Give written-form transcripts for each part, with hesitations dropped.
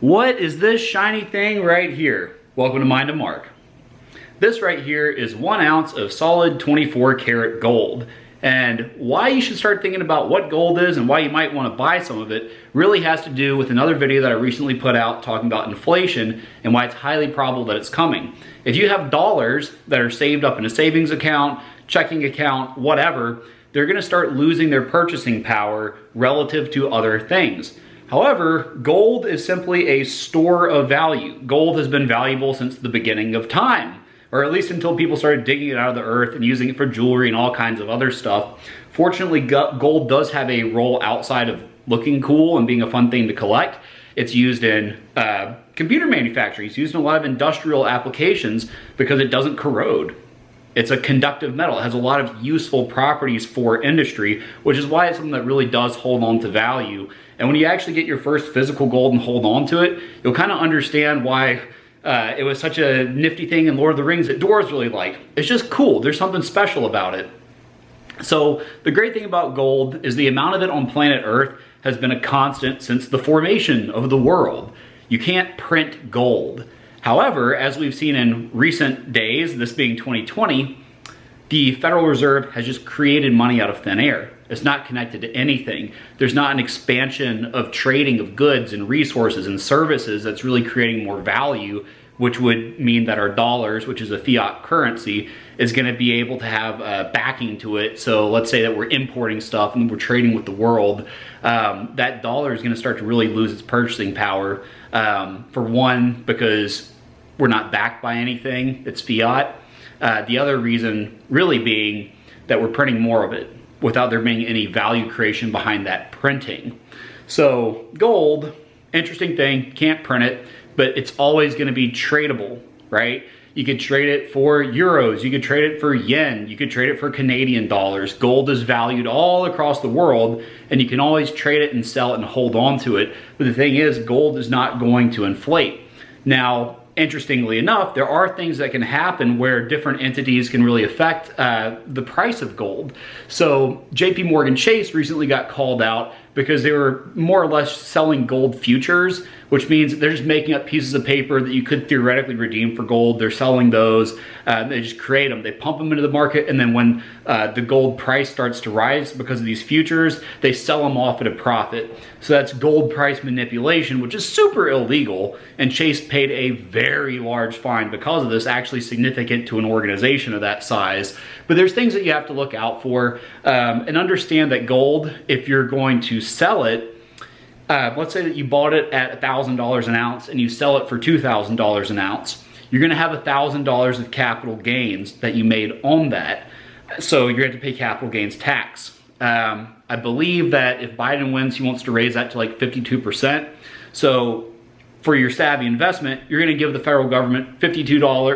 What is this shiny thing right here? Welcome to Mind of Mark. This right here is 1 ounce of solid 24 karat gold. And why you should start thinking about what gold is and why you might want to buy some of it really has to do with another video that I recently put out talking about inflation and why it's highly probable that it's coming. If you have dollars that are saved up in a savings account, checking account, whatever, they're going to start losing their purchasing power relative to other things. However, gold is simply a store of value. Gold has been valuable since the beginning of time, or at least until people started digging it out of the earth and using it for jewelry and all kinds of other stuff. Fortunately, gold does have a role outside of looking cool and being a fun thing to collect. It's used in computer manufacturing. It's used in a lot of industrial applications because it doesn't corrode. It's a conductive metal. It has a lot of useful properties for industry, which is why it's something that really does hold on to value. And when you actually get your first physical gold and hold on to it, you'll kind of understand why it was such a nifty thing in Lord of the Rings that dwarves really like. It's just cool. There's something special about it. So the great thing about gold is the amount of it on planet Earth has been a constant since the formation of the world. You can't print gold. However, as we've seen in recent days, this being 2020, the Federal Reserve has just created money out of thin air. It's not connected to anything. There's not an expansion of trading of goods and resources and services that's really creating more value, which would mean that our dollars, which is a fiat currency, is going to be able to have backing to it. So let's say that we're importing stuff and we're trading with the world. That dollar is going to start to really lose its purchasing power. For one, because we're not backed by anything. It's fiat. The other reason really being that we're printing more of it without there being any value creation behind that printing. So gold, interesting thing, can't print it, but it's always going to be tradable, right? You could trade it for euros, you could trade it for yen, you could trade it for Canadian dollars. Gold is valued all across the world and you can always trade it and sell it and hold on to it. But the thing is, gold is not going to inflate. Now, interestingly enough, there are things that can happen where different entities can really affect the price of gold. So JP Morgan Chase recently got called out because they were more or less selling gold futures, which means they're just making up pieces of paper that you could theoretically redeem for gold. They're selling those, they just create them, they pump them into the market, and then when the gold price starts to rise because of these futures, they sell them off at a profit. So that's gold price manipulation, which is super illegal, and Chase paid a very large fine because of this, actually significant to an organization of that size. But there's things that you have to look out for and understand that gold, if you're going to sell it, let's say that you bought it at $1,000 an ounce and you sell it for $2,000 an ounce. You're going to have $1,000 of capital gains that you made on that. So you're going to have to pay capital gains tax. I believe that if Biden wins, he wants to raise that to like 52%. So for your savvy investment, you're going to give the federal government $520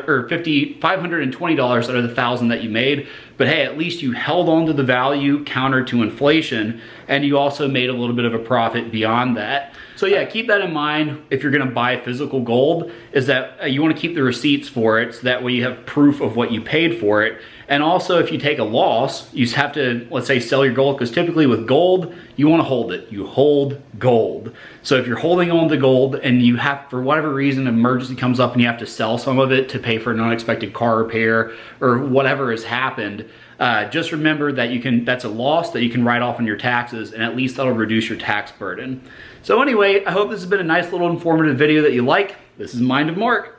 out of the $1,000 that you made. But hey, at least you held on to the value counter to inflation, and you also made a little bit of a profit beyond that. So yeah, keep that in mind if you're going to buy physical gold, is that you want to keep the receipts for it so that way you have proof of what you paid for it. And also, if you take a loss, you have to, let's say, sell your gold, because typically with gold, you want to hold it. You hold gold. So if you're holding on to gold and you have, for whatever reason, an emergency comes up and you have to sell some of it to pay for an unexpected car repair or whatever has happened, just remember that that's a loss that you can write off on your taxes, and at least that'll reduce your tax burden. So anyway, I hope this has been a nice little informative video that you like. This is Mind of Mark.